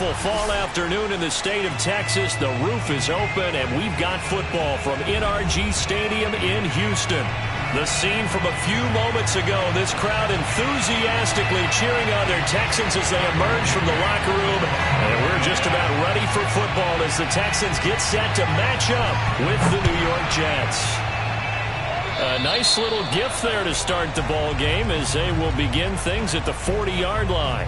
beautiful fall afternoon in the state of Texas. The roof is open, and we've got football from NRG Stadium in Houston. The scene from a few moments ago, this crowd enthusiastically cheering on their Texans as they emerge from the locker room. And we're just about ready for football as the Texans get set to match up with the New York Jets. A nice little gift there to start the ball game as they will begin things at the 40-yard line.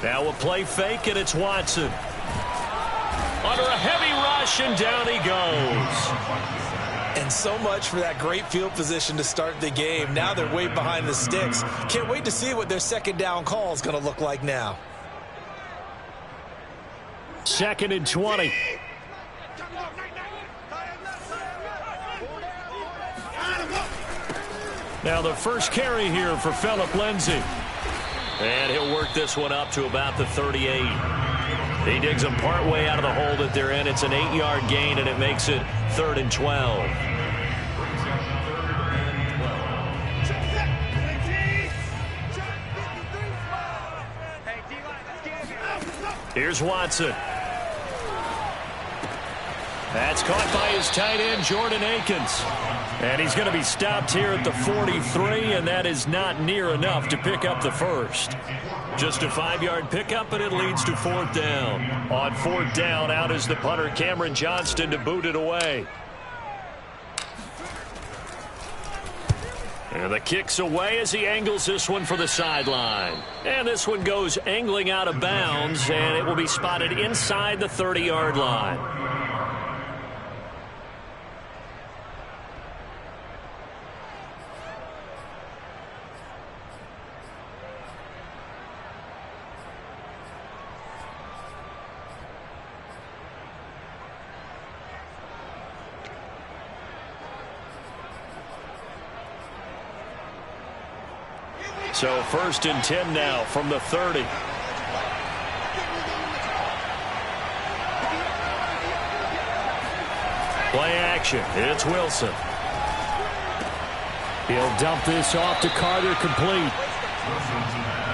Now a play fake, and it's Watson. Under a heavy rush, and down he goes. And so much for that great field position to start the game. Now they're way behind the sticks. Can't wait to see what their second down call is going to look like now. 2nd and 20. Now the first carry here for Phillip Lindsay. And he'll work this one up to about the 38. He digs them partway out of the hole that they're in. It's an 8-yard gain, and it makes it 3rd and 12. Here's Watson. That's caught by his tight end, Jordan Akins. And he's going to be stopped here at the 43, and that is not near enough to pick up the first. Just a 5-yard pickup, and it leads to 4th down. On 4th down, out is the punter, Cameron Johnston, to boot it away. And the kick's away as he angles this one for the sideline. And this one goes angling out of bounds, and it will be spotted inside the 30-yard line. So 1st and 10 now from the 30. Play action. It's Wilson. He'll dump this off to Carter, complete.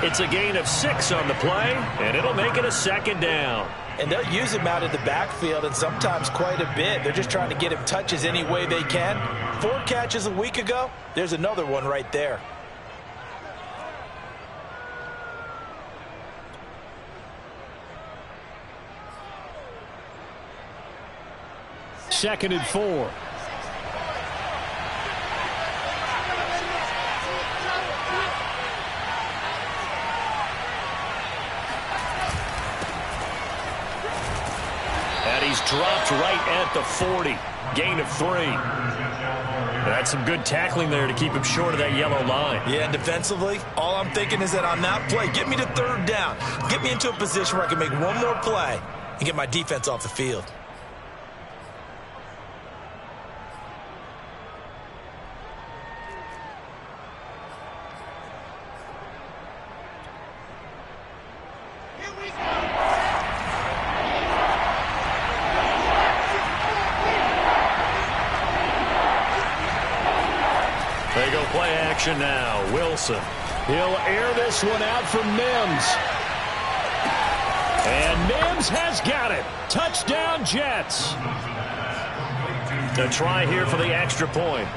It's a gain of 6 on the play, and it'll make it a 2nd down. And they'll use him out of the backfield, and sometimes quite a bit. They're just trying to get him touches any way they can. 4 catches a week ago. There's another one right there. Second and 4. And he's dropped right at the 40. Gain of 3. That's some good tackling there to keep him short of that yellow line. Yeah, and defensively, all I'm thinking is that on that play, get me to 3rd down. Get me into a position where I can make one more play and get my defense off the field. They go play action now. Wilson. He'll air this one out for Mims. And Mims has got it. Touchdown, Jets. A try here for the extra point.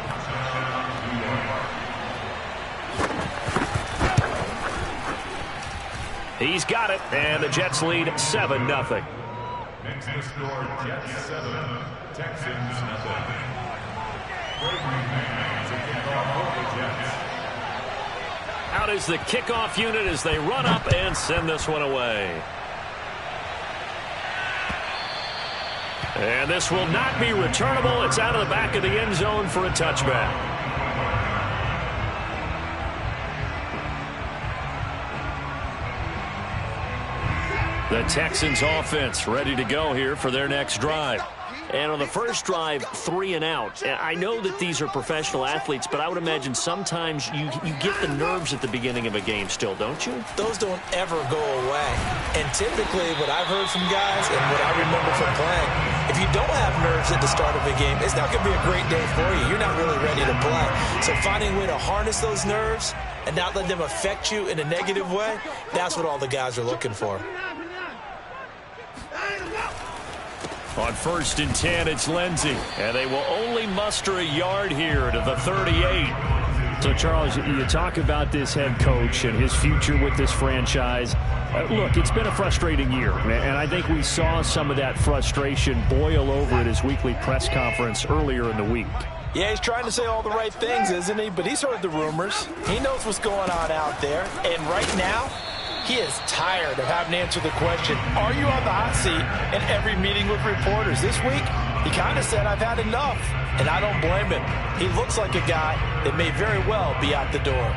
He's got it, and the Jets lead 7-0. Next to score, Jets 7, Texans 0. Out is the kickoff unit as they run up and send this one away. And this will not be returnable. It's out of the back of the end zone for a touchback. The Texans offense ready to go here for their next drive. And on the first drive, 3 and out. And I know that these are professional athletes, but I would imagine sometimes you get the nerves at the beginning of a game still, don't you? Those don't ever go away. And typically what I've heard from guys and what I remember from playing, if you don't have nerves at the start of a game, it's not going to be a great day for you. You're not really ready to play. So finding a way to harness those nerves and not let them affect you in a negative way, that's what all the guys are looking for. On 1st and 10, it's Lindsey. And they will only muster a yard here to the 38. So, Charles, you talk about this head coach and his future with this franchise. Look, it's been a frustrating year, and I think we saw some of that frustration boil over at his weekly press conference earlier in the week. Yeah, he's trying to say all the right things, isn't he? But he's heard the rumors. He knows what's going on out there. And right now, he is tired of having to answer the question, are you on the hot seat in every meeting with reporters? This week, he kind of said, I've had enough, and I don't blame him. He looks like a guy that may very well be out the door.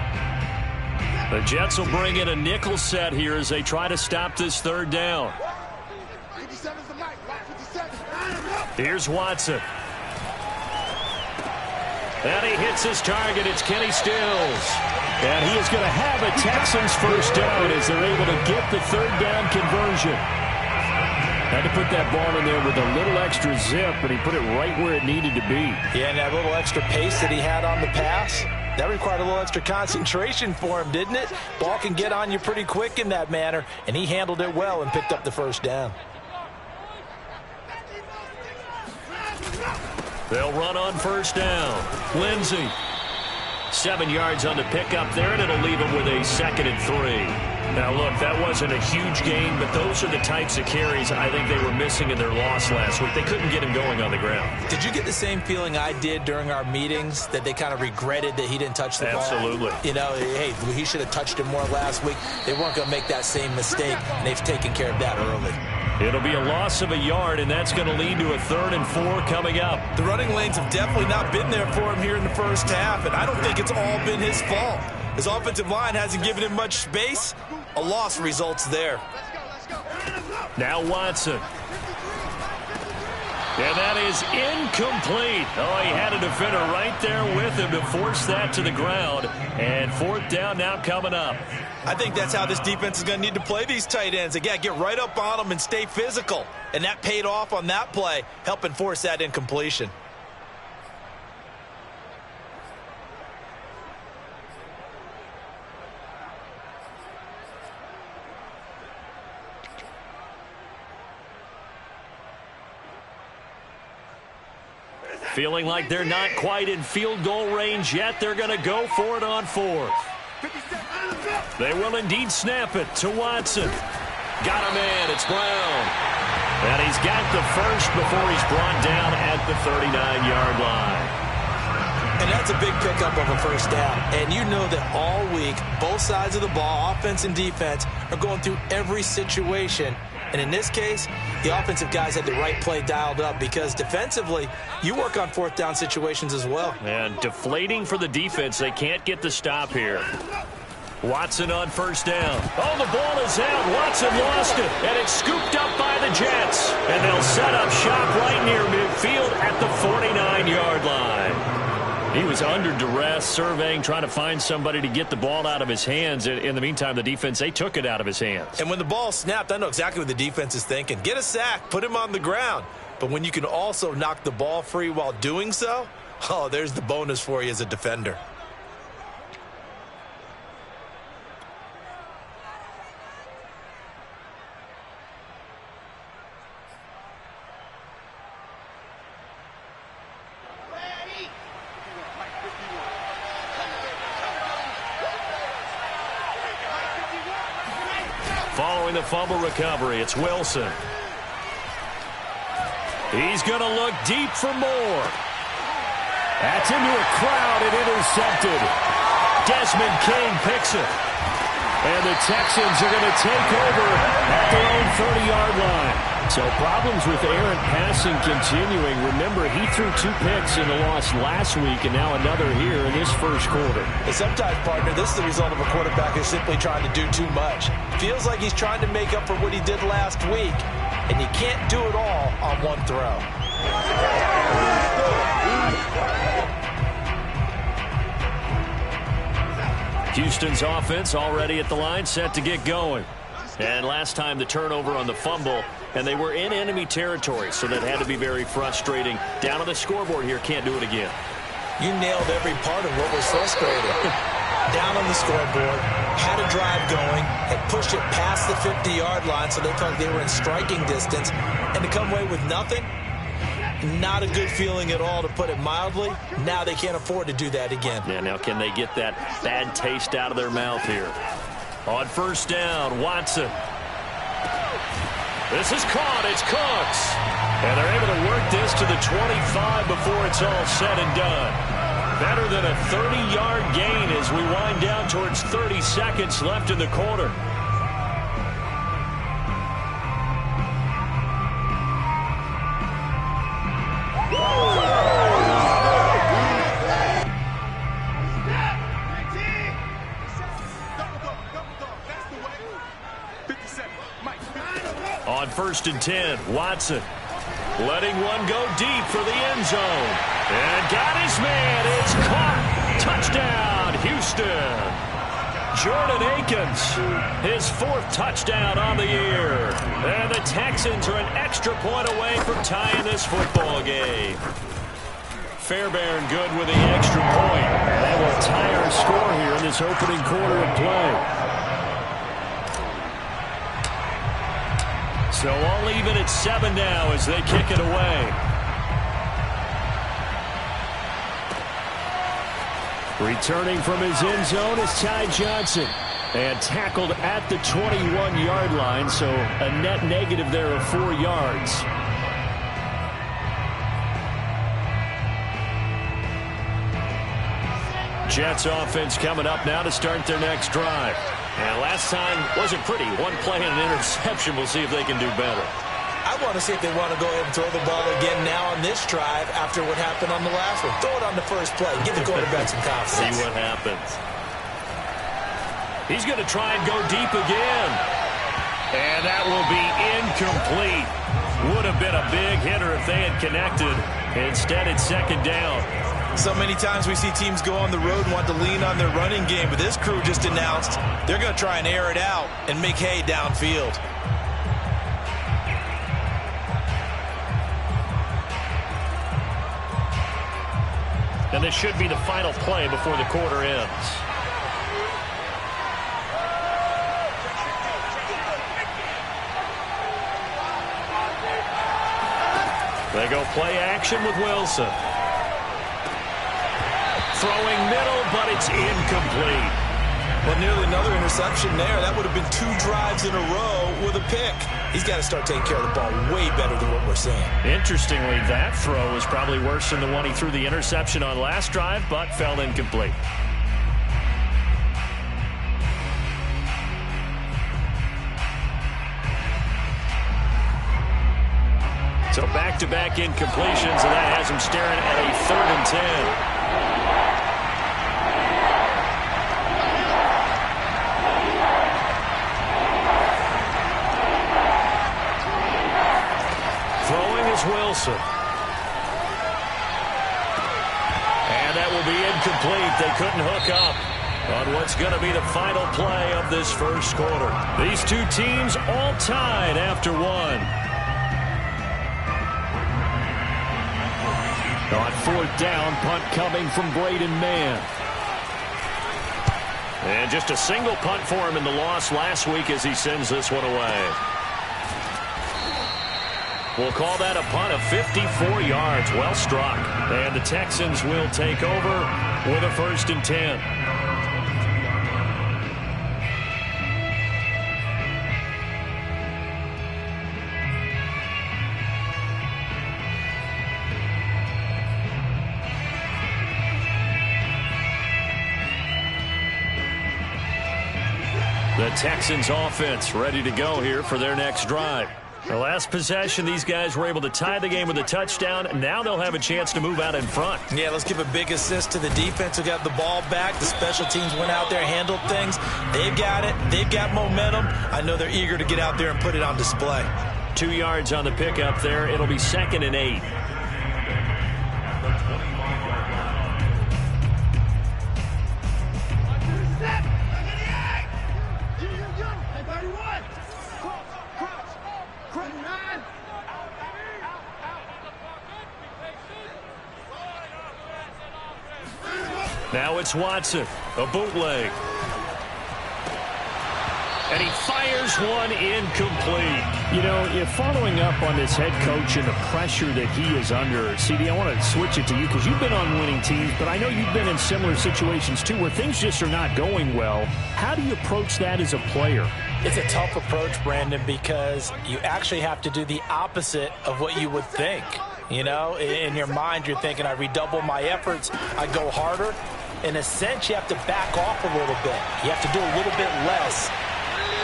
The Jets will bring in a nickel set here as they try to stop this 3rd down. Here's Watson. And he hits his target. It's Kenny Stills. And he is going to have a Texans first down as they're able to get the 3rd down conversion. Had to put that ball in there with a little extra zip, but he put it right where it needed to be. Yeah, and that little extra pace that he had on the pass, that required a little extra concentration for him, didn't it? Ball can get on you pretty quick in that manner, and he handled it well and picked up the first down. They'll run on 1st down. Lindsey. 7 yards on the pickup there, and it'll leave him with a 2nd and 3. Now, look, that wasn't a huge gain, but those are the types of carries I think they were missing in their loss last week. They couldn't get him going on the ground. Did you get the same feeling I did during our meetings, that they kind of regretted that he didn't touch the ball? Absolutely. You know, hey, he should have touched it more last week. They weren't going to make that same mistake, and they've taken care of that early. It'll be a loss of a yard, and that's going to lead to a 3rd and 4 coming up. The running lanes have definitely not been there for him here in the first half, and I don't think it's all been his fault. His offensive line hasn't given him much space. A loss results there. Now Watson. And that is incomplete. Oh, he had a defender right there with him to force that to the ground. And 4th down now coming up. I think that's how this defense is going to need to play these tight ends. They got to get right up on them and stay physical. And that paid off on that play, helping force that incompletion. Feeling like they're not quite in field goal range yet. They're going to go for it on 4th. They will indeed snap it to Watson. Got a man. It's Brown. And he's got the first before he's brought down at the 39-yard line. And that's a big pickup of a first down. And you know that all week, both sides of the ball, offense and defense, are going through every situation. And in this case, the offensive guys had the right play dialed up because defensively, you work on 4th down situations as well. And deflating for the defense. They can't get the stop here. Watson on 1st down. Oh, the ball is out. Watson lost it. And it's scooped up by the Jets. And they'll set up shop right near midfield at the 49-yard line. He was under duress, surveying, trying to find somebody to get the ball out of his hands. In the meantime, the defense, they took it out of his hands. And when the ball snapped, I know exactly what the defense is thinking. Get a sack, put him on the ground. But when you can also knock the ball free while doing so, oh, there's the bonus for you as a defender. Following the fumble recovery, it's Wilson. He's going to look deep for more. That's into a crowd and intercepted. Desmond King picks it. And the Texans are going to take over at their own 30-yard line. So problems with errant passing continuing. Remember, he threw 2 picks in the loss last week and now another here in this first quarter. And sometimes, partner, this is the result of a quarterback who's simply trying to do too much. Feels like he's trying to make up for what he did last week, and you can't do it all on one throw. Houston's offense already at the line, set to get going. And last time the turnover on the fumble, and they were in enemy territory, so that had to be very frustrating. Down on the scoreboard here, can't do it again. You nailed every part of what was frustrating. Down on the scoreboard, had a drive going, had pushed it past the 50-yard line, so they felt they were in striking distance, and to come away with nothing, not a good feeling at all, to put it mildly. Now they can't afford to do that again. Yeah, now can they get that bad taste out of their mouth here? On first down, Watson. This is caught. It's Cooks. And they're able to work this to the 25 before it's all said and done. Better than a 30-yard gain as we wind down towards 30 seconds left in the quarter. On first and 10, Watson letting one go deep for the end zone. And got his man. It's caught. Touchdown, Houston. Jordan Akins, his 4th touchdown on the year. And the Texans are an extra point away from tying this football game. Fairbairn good with the extra point. That will tie our score here in this opening quarter of play. So all even at 7 now as they kick it away. Returning from his end zone is Ty Johnson. And tackled at the 21-yard line, so a net negative there of 4 yards. Jets offense coming up now to start their next drive. And last time wasn't pretty. One play and an interception. We'll see if they can do better. I want to see if they want to go ahead and throw the ball again now on this drive after what happened on the last one. Throw it on the first play. Give the quarterback some confidence. See what happens. He's going to try and go deep again. And that will be incomplete. Would have been a big hitter if they had connected. Instead, it's second down. So many times we see teams go on the road and want to lean on their running game, but this crew just announced they're going to try and air it out and make hay downfield. And this should be the final play before the quarter ends. They go play action with Wilson. Throwing middle, but it's incomplete. Well, nearly another interception there. That would have been 2 drives in a row with a pick. He's got to start taking care of the ball way better than what we're seeing. Interestingly, that throw was probably worse than the one he threw the interception on last drive, but fell incomplete. So back-to-back incompletions, and that has him staring at a 3rd and 10. Wilson. And that will be incomplete. They couldn't hook up on what's going to be the final play of this first quarter. These two teams all tied after 1. On 4th down, punt coming from Braden Mann. And just a single punt for him in the loss last week as he sends this one away. We'll call that a punt of 54 yards. Well struck. And the Texans will take over with a 1st and 10. The Texans offense ready to go here for their next drive. The last possession, these guys were able to tie the game with a touchdown. Now they'll have a chance to move out in front. Yeah, let's give a big assist to the defense who got the ball back. The special teams went out there, handled things. They've got it. They've got momentum. I know they're eager to get out there and put it on display. 2 yards on the pickup there. It'll be 2nd and 8. Now it's Watson, a bootleg. And he fires one incomplete. You know, if following up on this head coach and the pressure that he is under, CD, I want to switch it to you because you've been on winning teams, but I know you've been in similar situations too where things just are not going well. How do you approach that as a player? It's a tough approach, Brandon, because you actually have to do the opposite of what you would think. You know, in your mind, you're thinking, I redouble my efforts, I go harder. In a sense, you have to back off a little bit. You have to do a little bit less.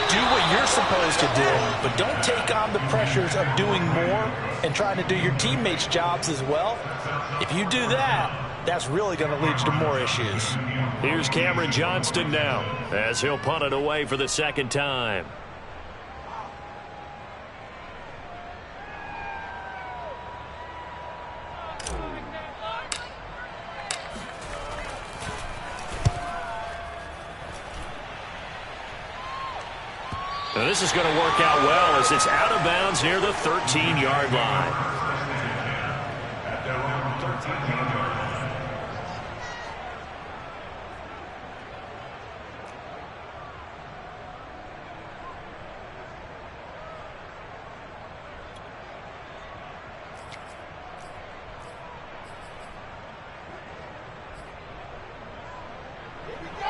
Do what you're supposed to do, but don't take on the pressures of doing more and trying to do your teammates' jobs as well. If you do that, that's really going to lead to more issues. Here's Cameron Johnston now as he'll punt it away for the second time. Now this is going to work out well as it's out of bounds near the 13-yard line. At their own 13-yard line.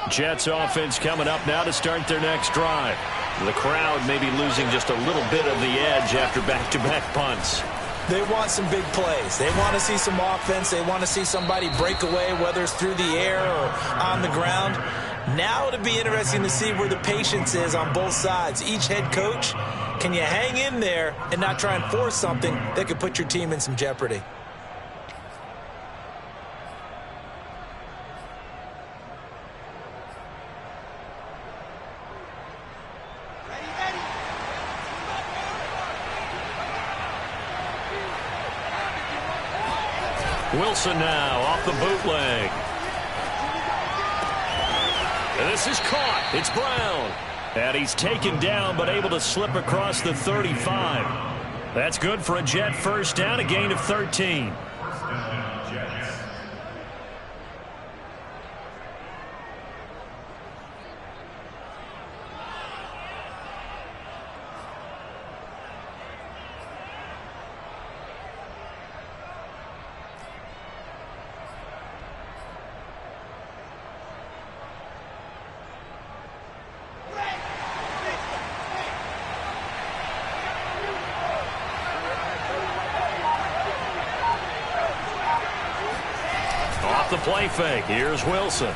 Jets offense coming up now to start their next drive. The crowd may be losing just a little bit of the edge after back-to-back punts. They want some big plays. They want to see some offense. They want to see somebody break away, whether it's through the air or on the ground. Now it'll be interesting to see where the patience is on both sides. Each head coach, can you hang in there and not try and force something that could put your team in some jeopardy? Wilson now off the bootleg. And this is caught. It's Brown. And he's taken down but able to slip across the 35. That's good for a Jet first down, a gain of 13. First down, Jets. The play fake. Here's Wilson.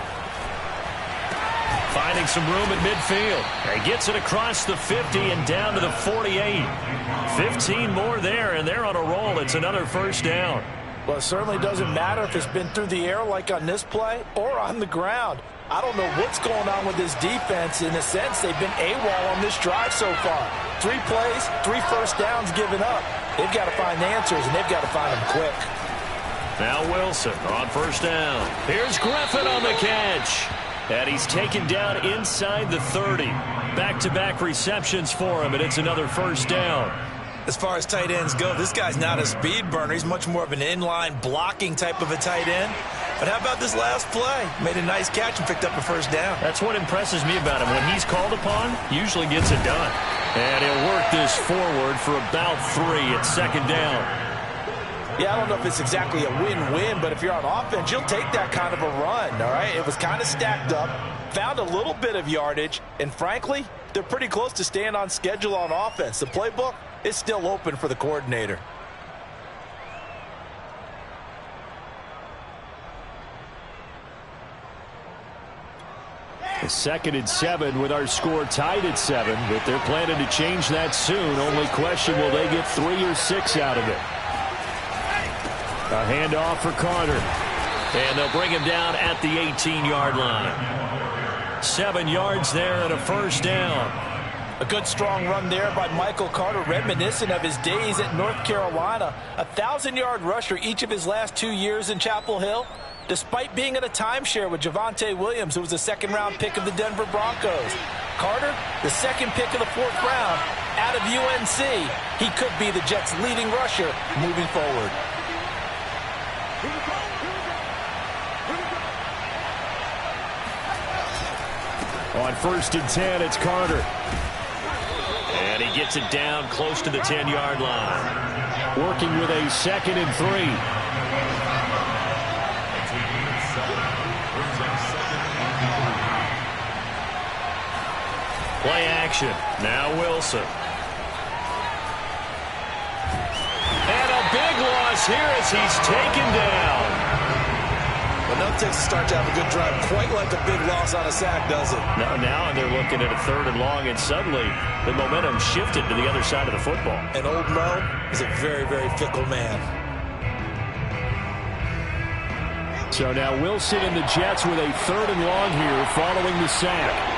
Finding some room at midfield. He gets it across the 50 and down to the 48. 15 more there, and they're on a roll. It's another first down. Well, it certainly doesn't matter if it's been through the air like on this play or on the ground. I don't know what's going on with this defense. In a sense, they've been AWOL on this drive so far. 3 plays, 3 first downs given up. They've got to find answers, and they've got to find them quick. Now Wilson on first down. Here's Griffin on the catch. And he's taken down inside the 30. Back-to-back receptions for him, and it's another first down. As far as tight ends go, this guy's not a speed burner. He's much more of an inline blocking type of a tight end. But how about this last play? Made a nice catch and picked up a first down. That's what impresses me about him. When he's called upon, usually gets it done. And he'll work this forward for about 3 at second down. Yeah, I don't know if it's exactly a win-win, but if you're on offense, you'll take that kind of a run, all right? It was kind of stacked up, found a little bit of yardage, and frankly, they're pretty close to staying on schedule on offense. The playbook is still open for the coordinator. The 2nd and 7 with our score tied at 7, but they're planning to change that soon. Only question, will they get 3 or 6 out of it? A handoff for Carter. And they'll bring him down at the 18-yard line. 7 yards there and a first down. A good strong run there by Michael Carter, reminiscent of his days at North Carolina. A 1,000-yard rusher each of his last 2 years in Chapel Hill, despite being in a timeshare with Javonte Williams, who was a 2nd-round pick of the Denver Broncos. Carter, the 2nd pick of the 4th round out of UNC. He could be the Jets' leading rusher moving forward. On 1st and 10, it's Carter. And he gets it down close to the 10-yard line. Working with a 2nd and 3. Play action. Now Wilson. And a big loss here as he's taken down. Well, no takes to start to have a good drive. Quite like a big loss on a sack, does it? Now they're looking at a 3rd and long, and suddenly the momentum shifted to the other side of the football. And old Mo is a very, very fickle man. So now Wilson and the Jets with a 3rd and long here following the sack.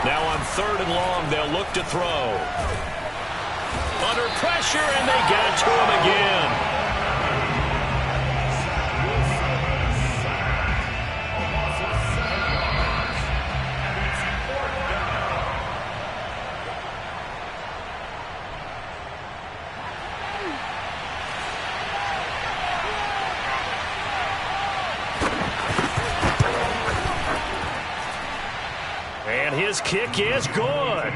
Now on 3rd and long, they'll look to throw. Under pressure, and they got to him again. And his kick is good.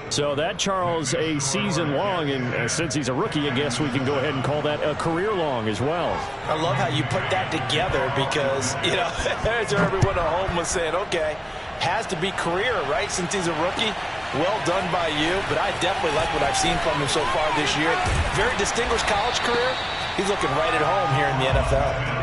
So that, Charles, a season long, and since he's a rookie, I guess we can go ahead and call that a career long as well. I love how you put that together because, you know, as everyone at home was saying, okay, has to be career, right, since he's a rookie. Well done by you, but I definitely like what I've seen from him so far this year. Very distinguished college career. He's looking right at home here in the NFL.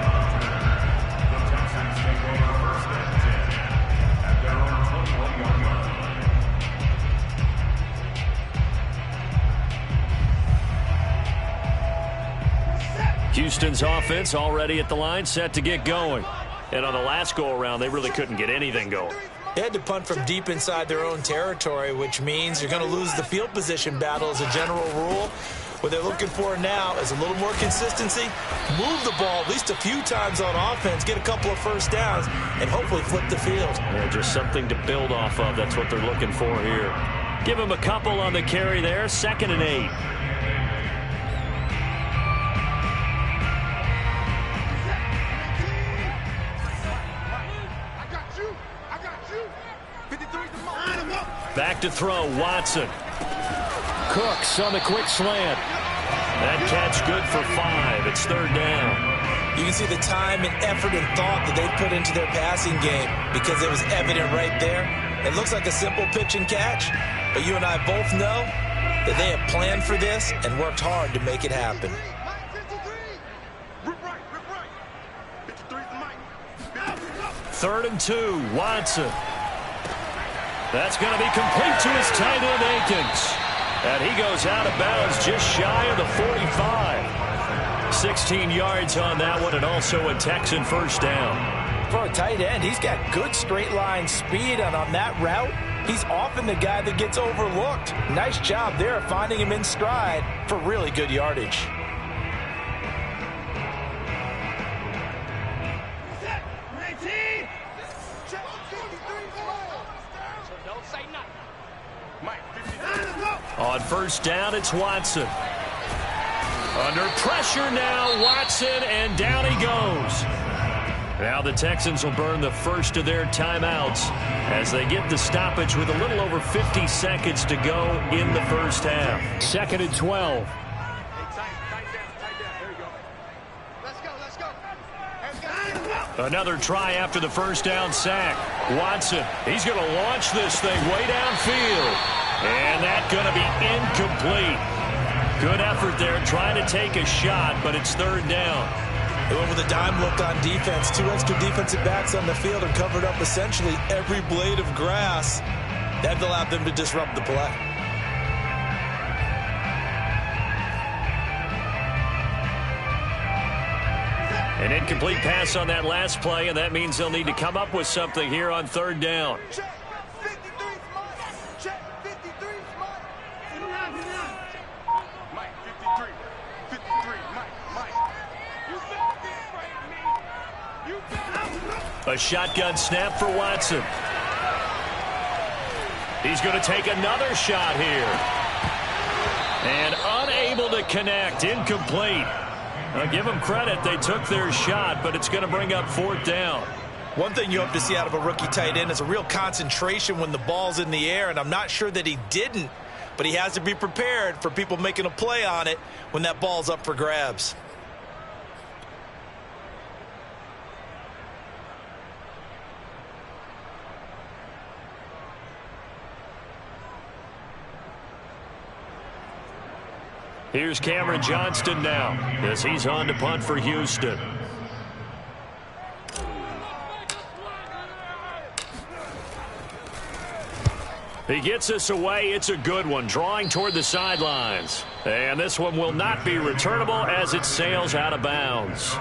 Houston's offense already at the line, set to get going. And on the last go-around, they really couldn't get anything going. They had to punt from deep inside their own territory, which means you're going to lose the field position battle as a general rule. What they're looking for now is a little more consistency, move the ball at least a few times on offense, get a couple of first downs, and hopefully flip the field. Yeah, just something to build off of. That's what they're looking for here. Give him a couple on the carry there, 2nd and 8. Back to throw, Watson. Cooks on the quick slant. That catch good for 5. It's 3rd down. You can see the time and effort and thought that they put into their passing game because it was evident right there. It looks like a simple pitch and catch, but you and I both know that they have planned for this and worked hard to make it happen. 3rd and 2, Watson. That's going to be complete to his tight end, Akins. And he goes out of bounds just shy of the 45. 16 yards on that one, and also a Texan first down. For a tight end, he's got good straight line speed, and on that route, he's often the guy that gets overlooked. Nice job there finding him in stride for really good yardage. On 1st down, it's Watson. Under pressure now, Watson, and down he goes. Now the Texans will burn the first of their timeouts as they get the stoppage with a little over 50 seconds to go in the first half. 2nd and 12. Another try after the first down sack. Watson, he's going to launch this thing way downfield. And that's going to be incomplete. Good effort there, trying to take a shot, but it's 3rd down. They went with a dime look on defense. 2 extra defensive backs on the field and covered up essentially every blade of grass. That allowed them to disrupt the play. An incomplete pass on that last play, and that means they'll need to come up with something here on 3rd down. A shotgun snap for Watson. He's going to take another shot here. And unable to connect. Incomplete. Give them credit. They took their shot, but it's going to bring up 4th down. One thing you hope to see out of a rookie tight end is a real concentration when the ball's in the air, and I'm not sure that he didn't, but he has to be prepared for people making a play on it when that ball's up for grabs. Here's Cameron Johnston now as he's on to punt for Houston. He gets us away. It's a good one, drawing toward the sidelines. And this one will not be returnable as it sails out of bounds.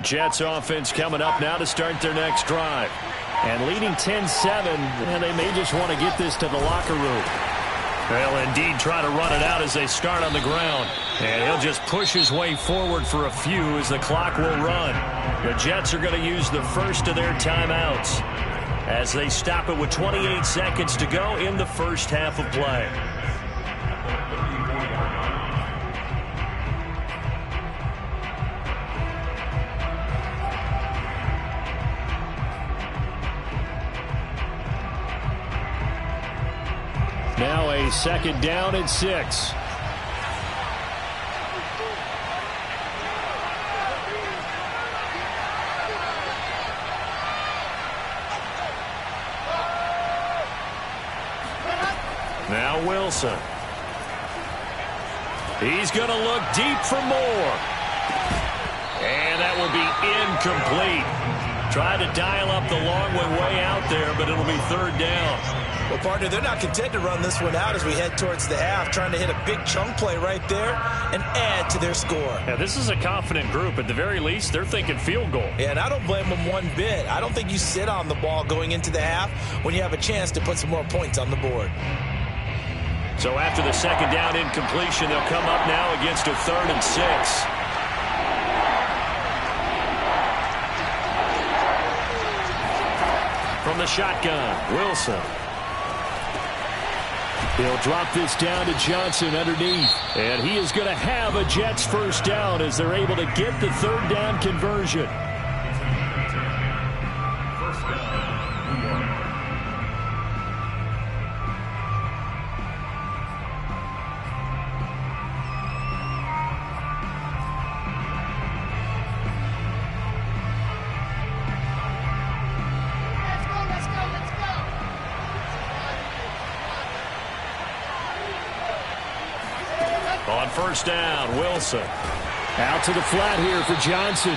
Jets offense coming up now to start their next drive. And leading 10-7, and they may just want to get this to the locker room. They'll indeed try to run it out as they start on the ground. And he'll just push his way forward for a few as the clock will run. The Jets are going to use the first of their timeouts as they stop it with 28 seconds to go in the first half of play. Now a 2nd down and 6. Now Wilson. He's going to look deep for more. And that will be incomplete. Tried to dial up the long way out there, but it'll be 3rd down. Well, partner, they're not content to run this one out as we head towards the half, trying to hit a big chunk play right there and add to their score. Yeah, this is a confident group. At the very least, they're thinking field goal. Yeah, and I don't blame them one bit. I don't think you sit on the ball going into the half when you have a chance to put some more points on the board. So after the 2nd down incompletion, they'll come up now against a 3rd and 6. From the shotgun, Wilson. He'll drop this down to Johnson underneath. And he is going to have a Jets 1st down as they're able to get the 3rd down conversion. On 1st down, Wilson. Out to the flat here for Johnson.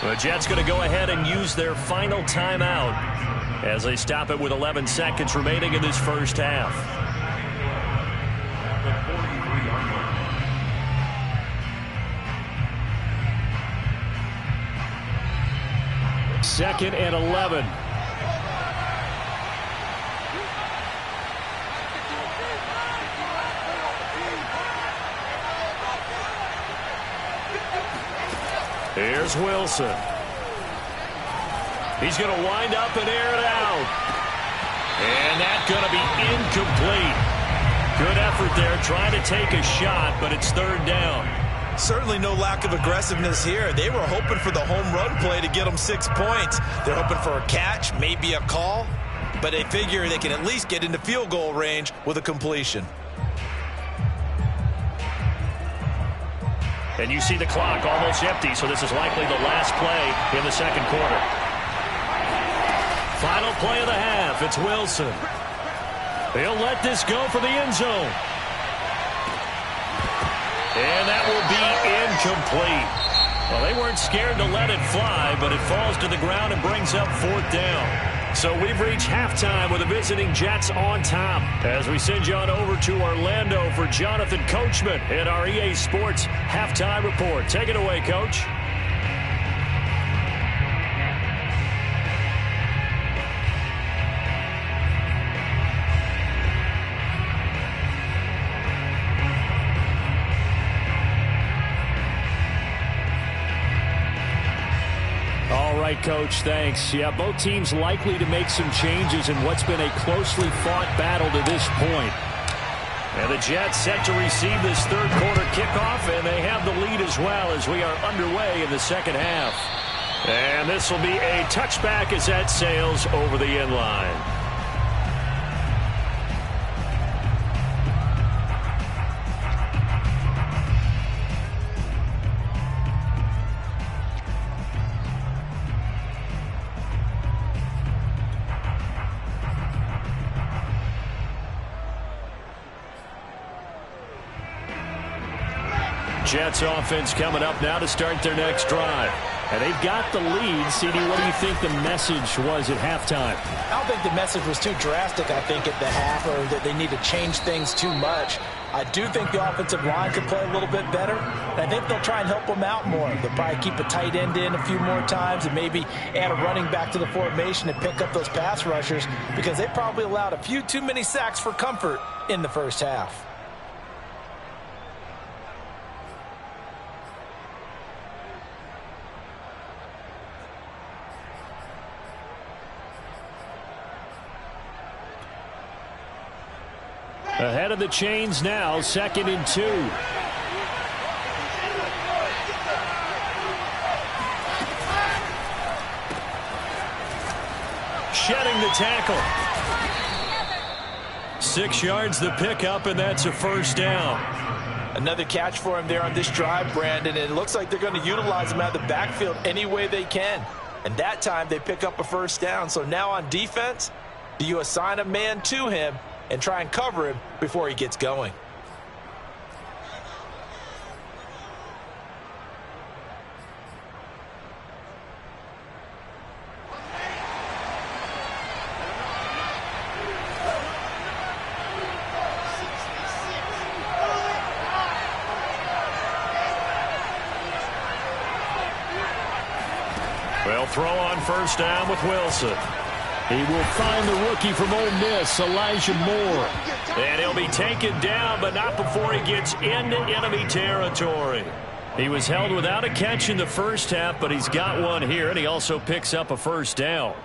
The Jets going to go ahead and use their final timeout as they stop it with 11 seconds remaining in this first half. Second and 11. Here's Wilson. He's going to wind up and air it out. And that's going to be incomplete. Good effort there trying to take a shot, but it's 3rd down. Certainly no lack of aggressiveness here. They were hoping for the home run play to get them 6 points. They're hoping for a catch, maybe a call, but they figure they can at least get into field goal range with a completion. And you see the clock almost empty, so this is likely the last play in the 2nd quarter. Final play of the half, it's Wilson. He'll let this go for the end zone. And that will be incomplete. Well, they weren't scared to let it fly, but it falls to the ground and brings up 4th down. So we've reached halftime with the visiting Jets on top. As we send you on over to Orlando for Jonathan Coachman in our EA Sports Halftime Report. Take it away, Coach. All right, Coach, thanks. Yeah, both teams likely to make some changes in what's been a closely fought battle to this point. And the Jets set to receive this third quarter kickoff, and they have the lead as well as we are underway in the second half. And this will be a touchback as that sails over the end line. Jets offense coming up now to start their next drive. And they've got the lead. CD, what do you think the message was at halftime? I don't think the message was too drastic, I think, at the half, or that they need to change things too much. I do think the offensive line could play a little bit better. And I think they'll try and help them out more. They'll probably keep a tight end in a few more times and maybe add a running back to the formation and pick up those pass rushers, because they probably allowed a few too many sacks for comfort in the first half. Ahead of the chains now, 2nd and 2. Shedding the tackle. 6 yards the pickup, and that's a first down. Another catch for him there on this drive, Brandon. And it looks like they're going to utilize him out of the backfield any way they can. And that time they pick up a first down. So now on defense, do you assign a man to him and try and cover him before he gets going? Well, throw on first down with Wilson. He will find the rookie from Ole Miss, Elijah Moore. And he'll be taken down, but not before he gets into enemy territory. He was held without a catch in the first half, but he's got one here, and he also picks up a first down.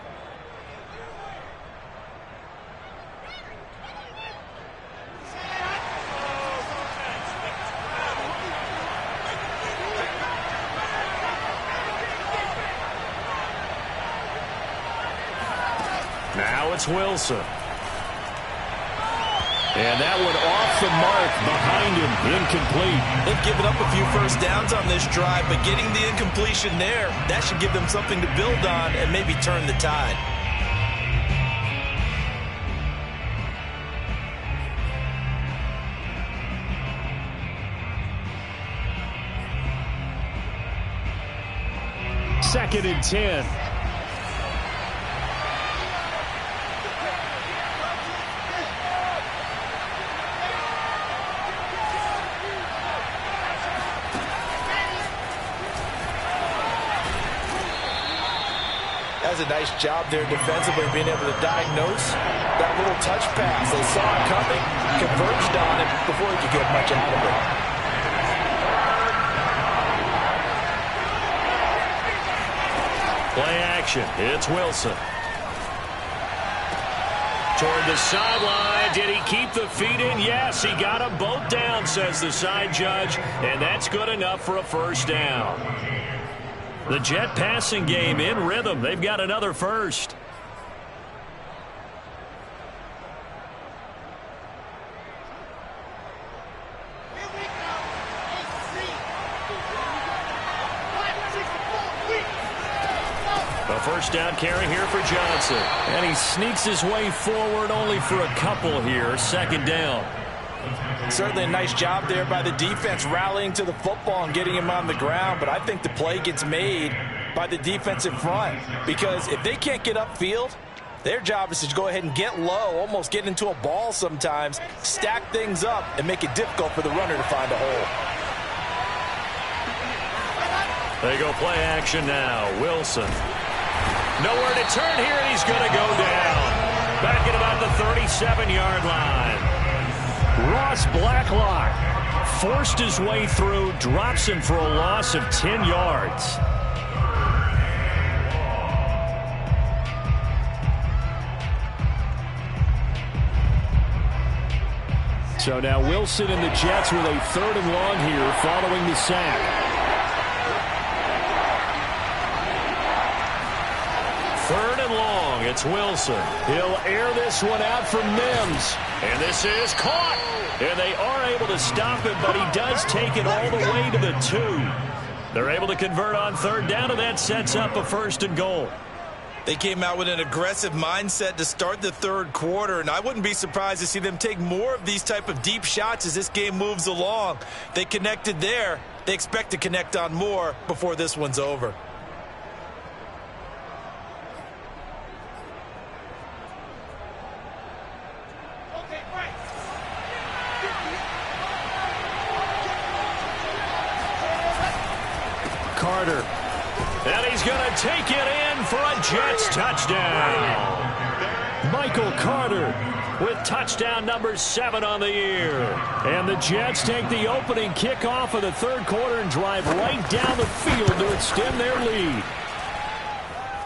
Now it's Wilson. And that one off the mark behind him, incomplete. They've given up a few first downs on this drive, but getting the incompletion there, that should give them something to build on and maybe turn the tide. Second and 10. Does a nice job there defensively, being able to diagnose that little touch pass. They saw it coming, converged on it before he could get much out of it. Play action. It's Wilson. Toward the sideline. Did he keep the feet in? Yes, he got them both down, says the side judge, and that's good enough for a first down. The Jet passing game in rhythm. They've got another first. A first down carry here for Johnson. And he sneaks his way forward only for a couple here. Second down. Certainly a nice job there by the defense rallying to the football and getting him on the ground, but I think the play gets made by the defensive front, because if they can't get upfield, Their job is to go ahead and get low, almost get into a ball sometimes, stack things up, and make it difficult for the runner to find a hole. They go play action now. Wilson. Nowhere to turn here, and he's going to go down. Back at about the 37-yard line. Ross Blacklock forced his way through, drops him for a loss of 10 yards. So now Wilson and the Jets with a 3rd and long here following the sack. 3rd and long. It's Wilson. He'll air this one out from Mims. And this is caught. And they are able to stop him, but he does take it all the way to the 2. They're able to convert on 3rd down, and that sets up a 1st and goal. They came out with an aggressive mindset to start the 3rd quarter, and I wouldn't be surprised to see them take more of these type of deep shots as this game moves along. They connected there. They expect to connect on more before this one's over. Carter. And he's going to take it in for a Jets touchdown. Michael Carter with touchdown number 7 on the year. And the Jets take the opening kickoff of the 3rd quarter and drive right down the field to extend their lead.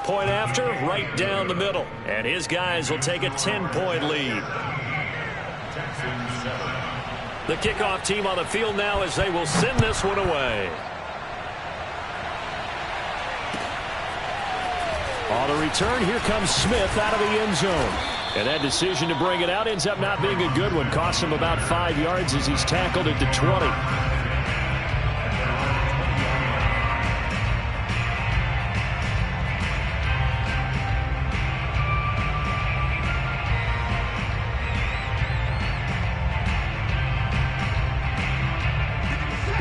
Point after, right down the middle. And his guys will take a 10-point lead. The kickoff team on the field now as they will send this one away. On the return, here comes Smith out of the end zone. And that decision to bring it out ends up not being a good one. Costs him about 5 yards as he's tackled at the 20.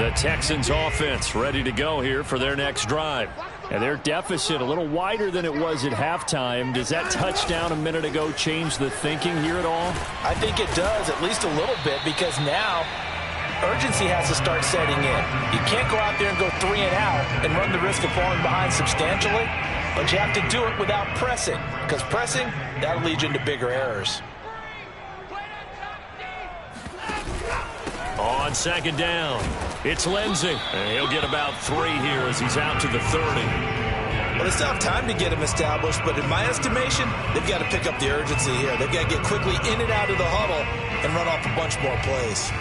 The Texans offense ready to go here for their next drive. And their deficit a little wider than it was at halftime. Does that touchdown a minute ago change the thinking here at all? I think it does, at least a little bit, because now urgency has to start setting in. You can't go out there and go 3 and out and run the risk of falling behind substantially, but you have to do it without pressing, because pressing, that'll lead you into bigger errors. On 2nd down, it's Lindsey. And he'll get about 3 here as he's out to the 30. Well, they still have time to get him established, but in my estimation, they've got to pick up the urgency here. They've got to get quickly in and out of the huddle and run off a bunch more plays.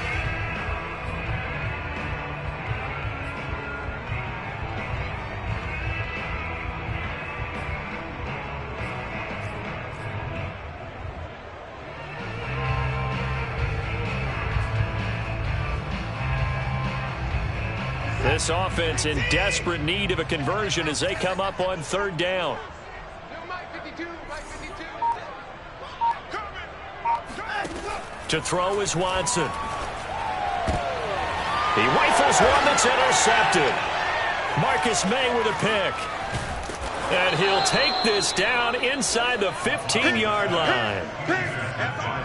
This offense in desperate need of a conversion as they come up on 3rd down. To throw is Watson. He rifles one that's intercepted. Marcus May with a pick. And he'll take this down inside the 15-yard line.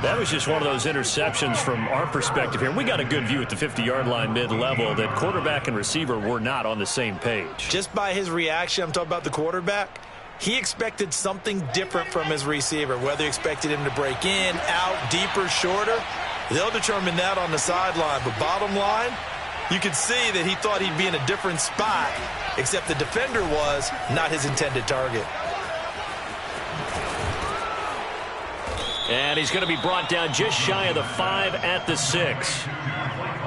That was just one of those interceptions from our perspective here. We got a good view at the 50-yard line mid-level that quarterback and receiver were not on the same page. Just by his reaction, I'm talking about the quarterback, he expected something different from his receiver, whether he expected him to break in, out, deeper, shorter. They'll determine that on the sideline. But bottom line, you could see that he thought he'd be in a different spot, except the defender was not his intended target. And he's going to be brought down just shy of the 5 at the 6.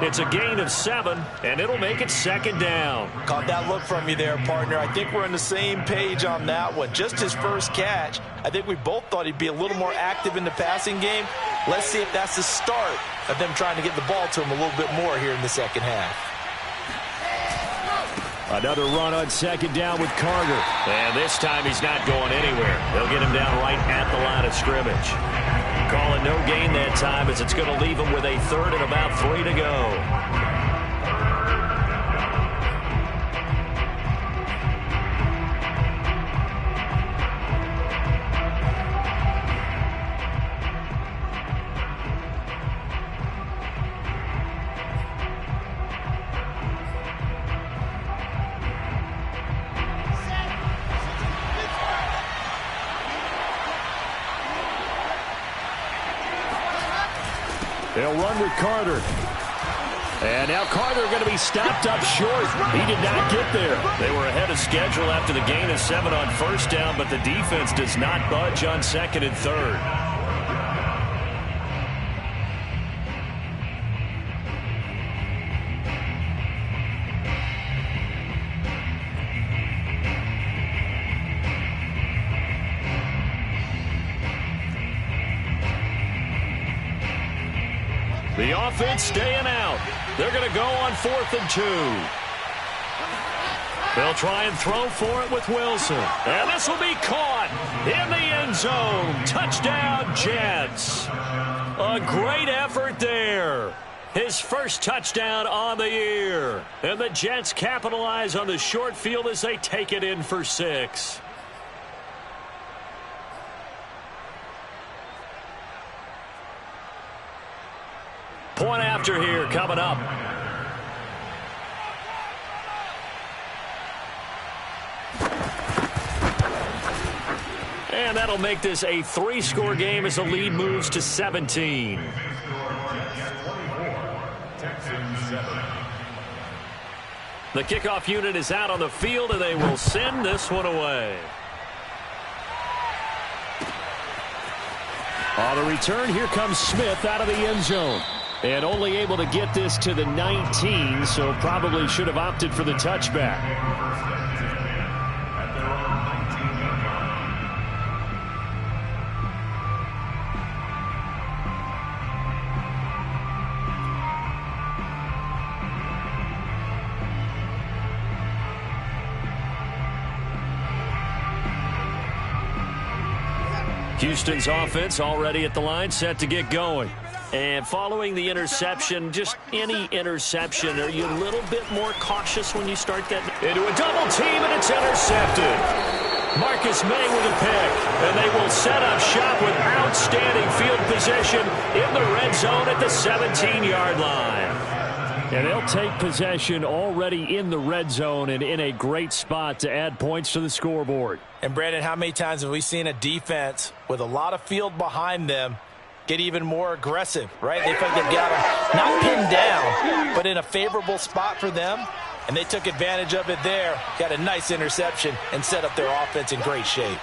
It's a gain of 7, and it'll make it 2nd down. Caught that look from you there, partner. I think we're on the same page on that one. Just his first catch. I think we both thought he'd be a little more active in the passing game. Let's see if that's the start of them trying to get the ball to him a little bit more here in the second half. Another run on 2nd down with Carter. And this time he's not going anywhere. They'll get him down right at the line of scrimmage. Call it no gain that time as it's going to leave him with a 3rd and about 3 to go. They'll run with Carter. And now Carter going to be stopped up short. He did not get there. They were ahead of schedule after the gain of 7 on first down, but the defense does not budge on second and third. The offense staying out. They're going to go on 4th and 2. They'll try and throw for it with Wilson. And this will be caught in the end zone. Touchdown, Jets. A great effort there. His first touchdown on the year. And the Jets capitalize on the short field as they take it in for 6. Point after here coming up. And that'll make this a 3-score game as the lead moves to 17. The kickoff unit is out on the field, and they will send this one away. On the return, here comes Smith out of the end zone. And only able to get this to the 19, so probably should have opted for the touchback. Houston's offense already at the line, set to get going. And following the interception, just any interception, are you a little bit more cautious when you start getting into a double team, and it's intercepted? Marcus May with a pick, and they will set up shop with outstanding field position in the red zone at the 17-yard line. And they'll take possession already in the red zone and in a great spot to add points to the scoreboard. And, Brandon, how many times have we seen a defense with a lot of field behind them get even more aggressive, right? They feel like they've got them not pinned down, but in a favorable spot for them, and they took advantage of it there, got a nice interception, and set up their offense in great shape.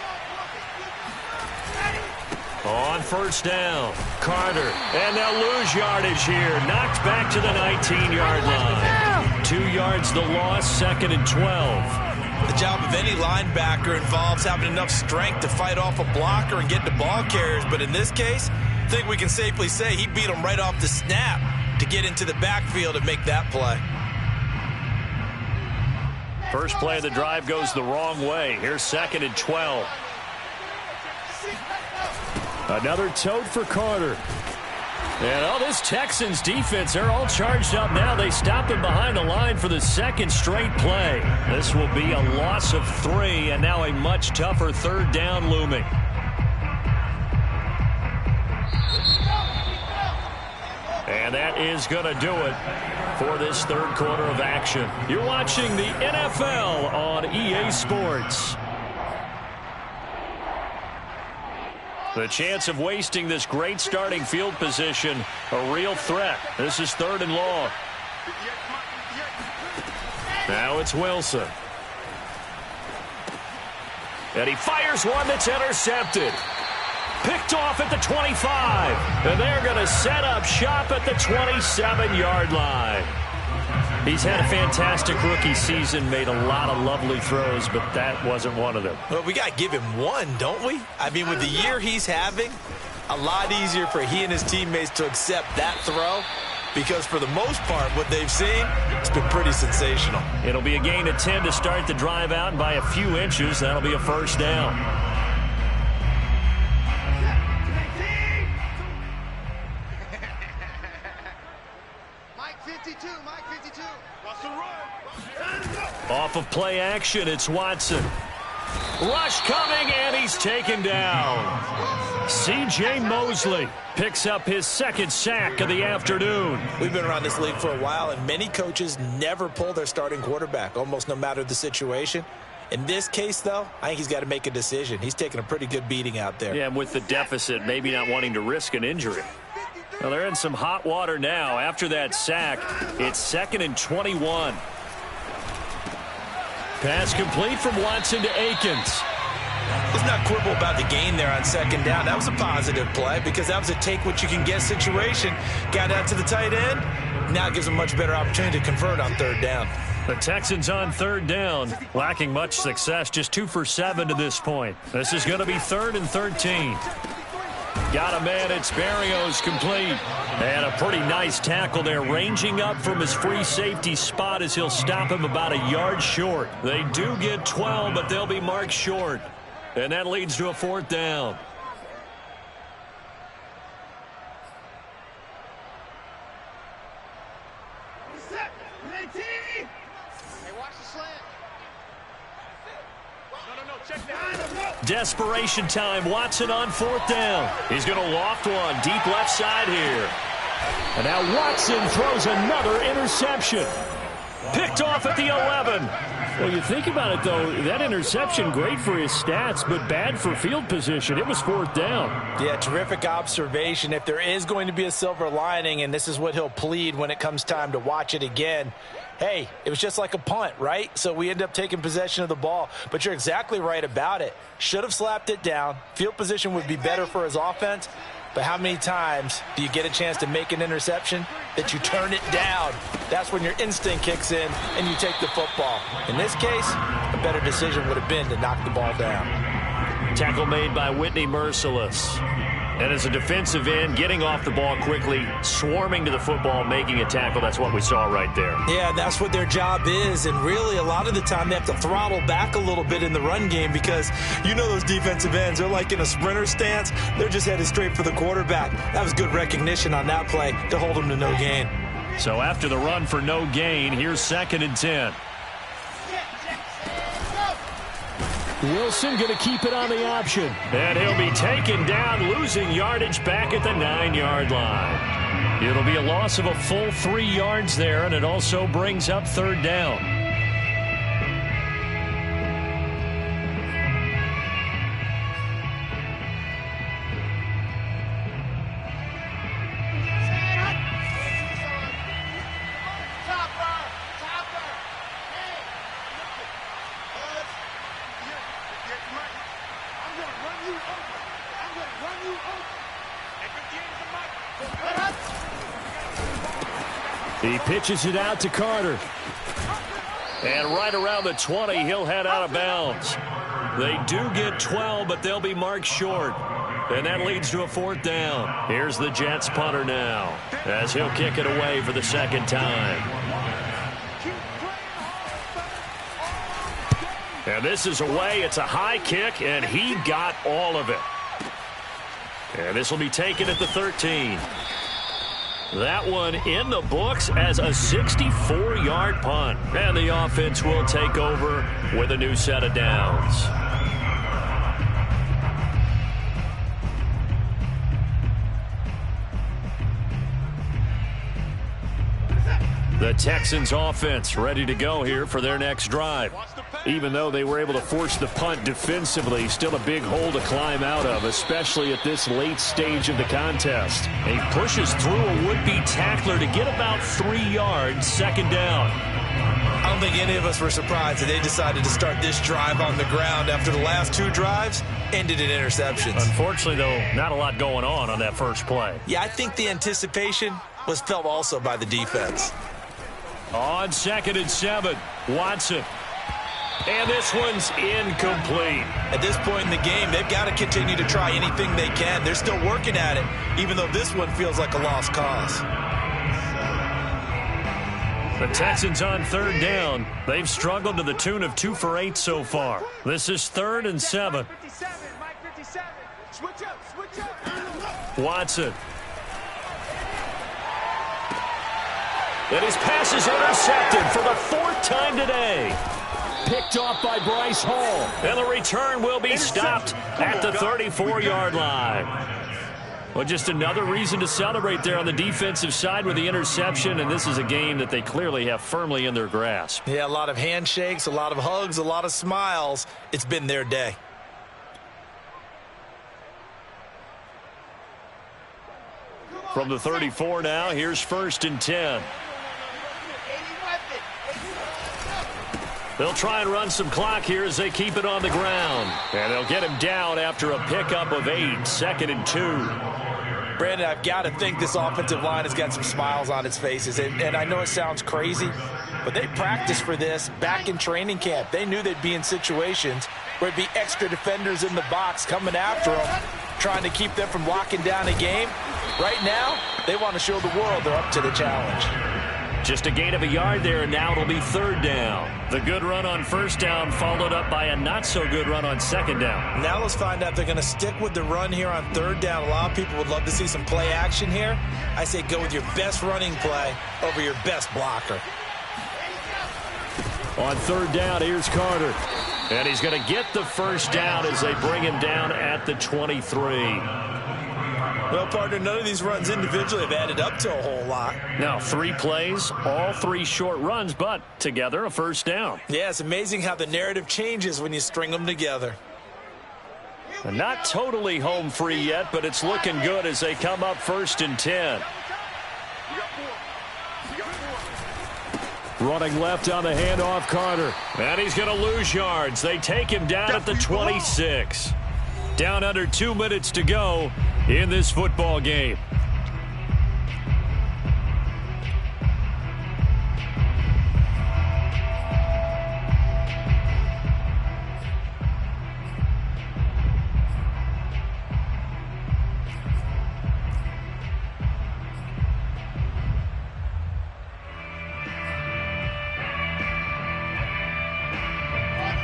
On first down, Carter, and they'll lose yardage here. Knocked back to the 19-yard line. 2 yards the loss, 2nd and 12. The job of any linebacker involves having enough strength to fight off a blocker and get to ball carriers, but in this case, I think we can safely say he beat him right off the snap to get into the backfield and make that play. First play of the drive goes the wrong way. Here's 2nd and 12. Another tote for Carter. And this Texans defense, they're all charged up now. They stop him behind the line for the 2nd straight play. This will be a loss of 3, and now a much tougher 3rd down looming. And that is going to do it for this 3rd quarter of action. You're watching the NFL on EA Sports. The chance of wasting this great starting field position, a real threat. This is 3rd and long. Now it's Wilson. And he fires one that's intercepted. Picked off at the 25. And they're going to set up shop at the 27-yard line. He's had a fantastic rookie season, made a lot of lovely throws, but that wasn't one of them. Well, we got to give him one, don't we? I mean, with the year he's having, a lot easier for he and his teammates to accept that throw, because for the most part, what they've seen, it's been pretty sensational. It'll be a gain of 10 to start the drive out, and by a few inches, that'll be a 1st down. Off of play action, it's Watson. Rush coming, and he's taken down. C.J. Mosley picks up his 2nd sack of the afternoon. We've been around this league for a while, and many coaches never pull their starting quarterback, almost no matter the situation. In this case, though, I think he's got to make a decision. He's taking a pretty good beating out there. Yeah, and with the deficit, maybe not wanting to risk an injury. Well, they're in some hot water now. After that sack, it's 2nd and 21. Pass complete from Watson to Akins. Let's not quibble about the gain there on 2nd down. That was a positive play because that was a take-what-you-can-get situation. Got out to the tight end. Now it gives them a much better opportunity to convert on 3rd down. The Texans on 3rd down, lacking much success, just 2 for 7 to this point. This is going to be 3rd and 13. Got a man, it's Berrios, complete. And a pretty nice tackle there, ranging up from his free safety spot as he'll stop him about a yard short. They do get 12, but they'll be marked short. And that leads to a 4th down. Desperation time. Watson on 4th down. He's going to loft one deep left side here. And now Watson throws another interception. Picked off at the 11. Well, you think about it, though, that interception, great for his stats, but bad for field position. It was 4th down. Yeah, terrific observation. If there is going to be a silver lining, and this is what he'll plead when it comes time to watch it again, hey, it was just like a punt, right? So we end up taking possession of the ball. But you're exactly right about it. Should have slapped it down. Field position would be better for his offense. But how many times do you get a chance to make an interception that you turn it down? That's when your instinct kicks in and you take the football. In this case, a better decision would have been to knock the ball down. Tackle made by Whitney Merciless. And as a defensive end, getting off the ball quickly, swarming to the football, making a tackle. That's what we saw right there. Yeah, that's what their job is. And really, a lot of the time, they have to throttle back a little bit in the run game because you know those defensive ends, they're like in a sprinter stance. They're just headed straight for the quarterback. That was good recognition on that play to hold them to no gain. So after the run for no gain, here's 2nd and 10. Wilson going to keep it on the option. And he'll be taken down, losing yardage back at the 9-yard line. It'll be a loss of a full 3 yards there, and it also brings up 3rd down. He pitches it out to Carter. And right around the 20, he'll head out of bounds. They do get 12, but they'll be marked short. And that leads to a 4th down. Here's the Jets punter now, as he'll kick it away for the 2nd time. And this is away. It's a high kick, and he got all of it. And this will be taken at the 13. That one in the books as a 64-yard punt. And the offense will take over with a new set of downs. The Texans offense ready to go here for their next drive. Even though they were able to force the punt defensively, still a big hole to climb out of, especially at this late stage of the contest. He pushes through a would-be tackler to get about 3 yards, 2nd down. I don't think any of us were surprised that they decided to start this drive on the ground after the last 2 drives ended in interceptions. Unfortunately, though, not a lot going on that first play. Yeah, I think the anticipation was felt also by the defense. On 2nd and 7, Watson. And this one's incomplete. At this point in the game, they've got to continue to try anything they can. They're still working at it, even though this one feels like a lost cause. The Texans on 3rd down. They've struggled to the tune of 2 for 8 so far. This is 3rd and 7. Watson. And his pass is intercepted for the 4th time today. Picked off by Bryce Hall. And the return will be stopped at the 34-yard line. Well, just another reason to celebrate there on the defensive side with the interception, and this is a game that they clearly have firmly in their grasp. Yeah, a lot of handshakes, a lot of hugs, a lot of smiles. It's been their day. From the 34 now, here's 1st and 10. They'll try and run some clock here as they keep it on the ground. And they'll get him down after a pickup of 8, 2nd and 2. Brandon, I've got to think this offensive line has got some smiles on its faces. And I know it sounds crazy, but they practiced for this back in training camp. They knew they'd be in situations where it'd be extra defenders in the box coming after them, trying to keep them from locking down a game. Right now, they want to show the world they're up to the challenge. Just a gain of a yard there, and now it'll be 3rd down. The good run on 1st down followed up by a not-so-good run on 2nd down. Now let's find out if they're going to stick with the run here on 3rd down. A lot of people would love to see some play action here. I say go with your best running play over your best blocker. On 3rd down, here's Carter. And he's going to get the 1st down as they bring him down at the 23. Well, partner, none of these runs individually have added up to a whole lot. Now, 3 plays, all 3 short runs, but together a 1st down. Yeah, it's amazing how the narrative changes when you string them together. Not totally home free yet, but it's looking good as they come up 1st and 10. Running left on the handoff, Carter. And he's going to lose yards. They take him down at the 26. Down under 2 minutes to go in this football game.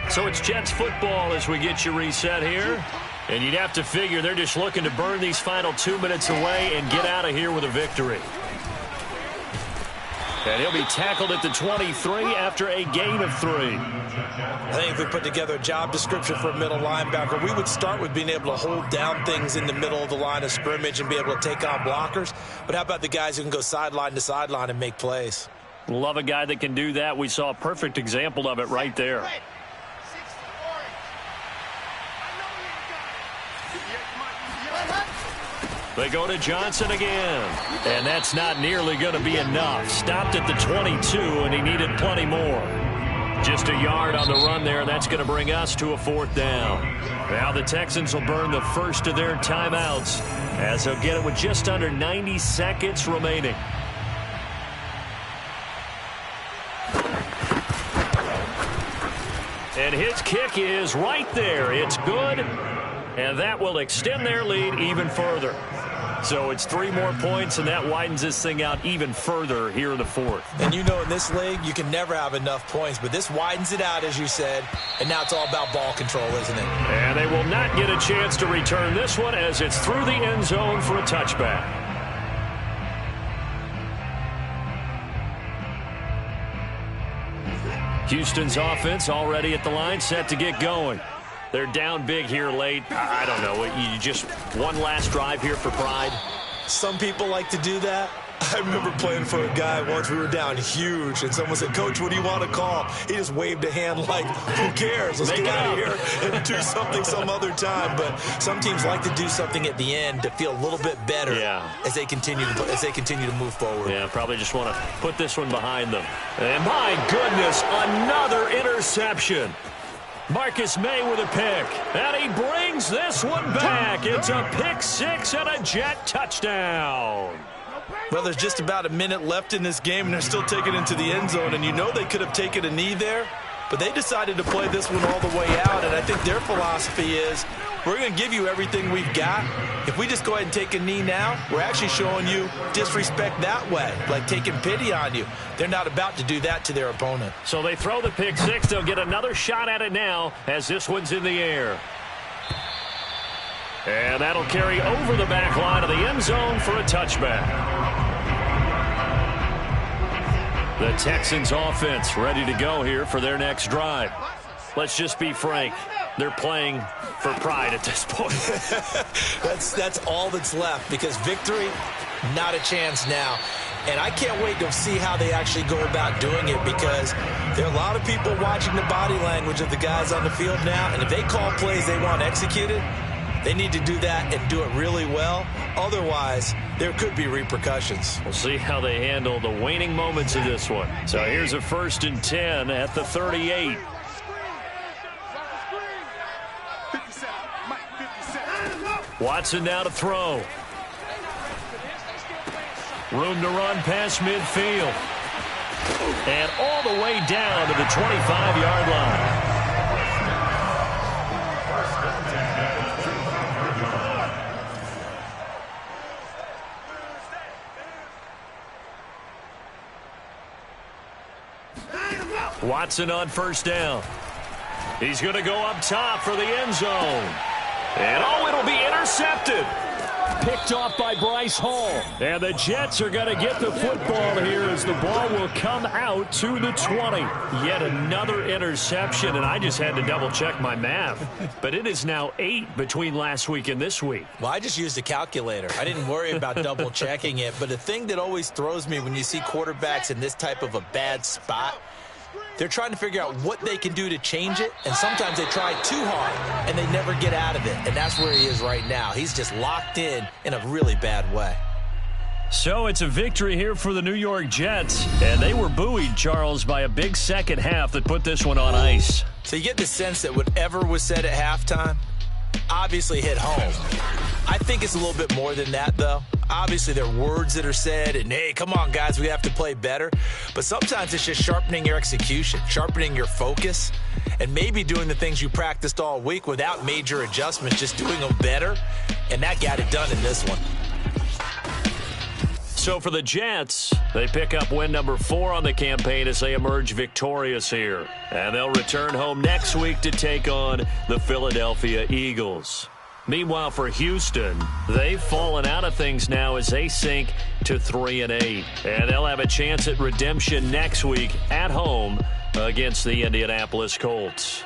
So it's Jets football as we get you reset here. And you'd have to figure they're just looking to burn these final 2 minutes away and get out of here with a victory. And he'll be tackled at the 23 after a gain of 3. I think if we put together a job description for a middle linebacker, we would start with being able to hold down things in the middle of the line of scrimmage and be able to take on blockers. But how about the guys who can go sideline to sideline and make plays? Love a guy that can do that. We saw a perfect example of it right there. They go to Johnson again. And that's not nearly going to be enough. Stopped at the 22, and he needed plenty more. Just a yard on the run there. That's going to bring us to a 4th down. Now the Texans will burn the first of their timeouts as they'll get it with just under 90 seconds remaining. And his kick is right there. It's good. And that will extend their lead even further. So it's 3 more points, and that widens this thing out even further here in the 4th. And you know in this league, you can never have enough points, but this widens it out, as you said, and now it's all about ball control, isn't it? And they will not get a chance to return this one as it's through the end zone for a touchback. Houston's offense already at the line, set to get going. They're down big here late. I don't know. You just one last drive here for pride. Some people like to do that. I remember playing for a guy once. We were down huge, and someone said, "Coach, what do you want to call?" He just waved a hand like, "Who cares? Let's get out of here and do something some other time." But some teams like to do something at the end to feel a little bit better as they continue to move forward. Yeah, probably just want to put this one behind them. And my goodness, another interception. Marcus May with a pick, and he brings this one back. It's a pick 6 and a Jet touchdown. Well, there's just about a minute left in this game, and they're still taking it into the end zone. And you know they could have taken a knee there, but they decided to play this one all the way out. And I think their philosophy is, we're going to give you everything we've got. If we just go ahead and take a knee now, we're actually showing you disrespect that way, like taking pity on you. They're not about to do that to their opponent. So they throw the pick 6. They'll get another shot at it now as this one's in the air. And that'll carry over the back line of the end zone for a touchback. The Texans offense ready to go here for their next drive. Let's just be frank. They're playing for pride at this point. That's all that's left, because victory, not a chance now. And I can't wait to see how they actually go about doing it, because there are a lot of people watching the body language of the guys on the field now, and if they call plays they want executed, They need to do that and do it really well. Otherwise, there could be repercussions. We'll see how they handle the waning moments of this one. So here's a 1st and 10 at the 38. Watson now to throw. Room to run past midfield. And all the way down to the 25-yard line. Watson on 1st down. He's going to go up top for the end zone. And it'll be intercepted. Picked off by Bryce Hall. And the Jets are going to get the football here as the ball will come out to the 20. Yet another interception, and I just had to double-check my math. But it is now 8 between last week and this week. Well, I just used a calculator. I didn't worry about double-checking it. But the thing that always throws me when you see quarterbacks in this type of a bad spot, they're trying to figure out what they can do to change it, and sometimes they try too hard, and they never get out of it. And that's where he is right now. He's just locked in a really bad way. So it's a victory here for the New York Jets, and they were buoyed, Charles, by a big second half that put this one on ice. So you get the sense that whatever was said at halftime obviously hit home. I think it's a little bit more than that, though. Obviously, there are words that are said, and, hey, come on, guys, we have to play better. But sometimes it's just sharpening your execution, sharpening your focus, and maybe doing the things you practiced all week without major adjustments, just doing them better, and that got it done in this one. So for the Jets, they pick up win number 4 on the campaign as they emerge victorious here. And they'll return home next week to take on the Philadelphia Eagles. Meanwhile, for Houston, they've fallen out of things now as they sink to 3-8. And they'll have a chance at redemption next week at home against the Indianapolis Colts.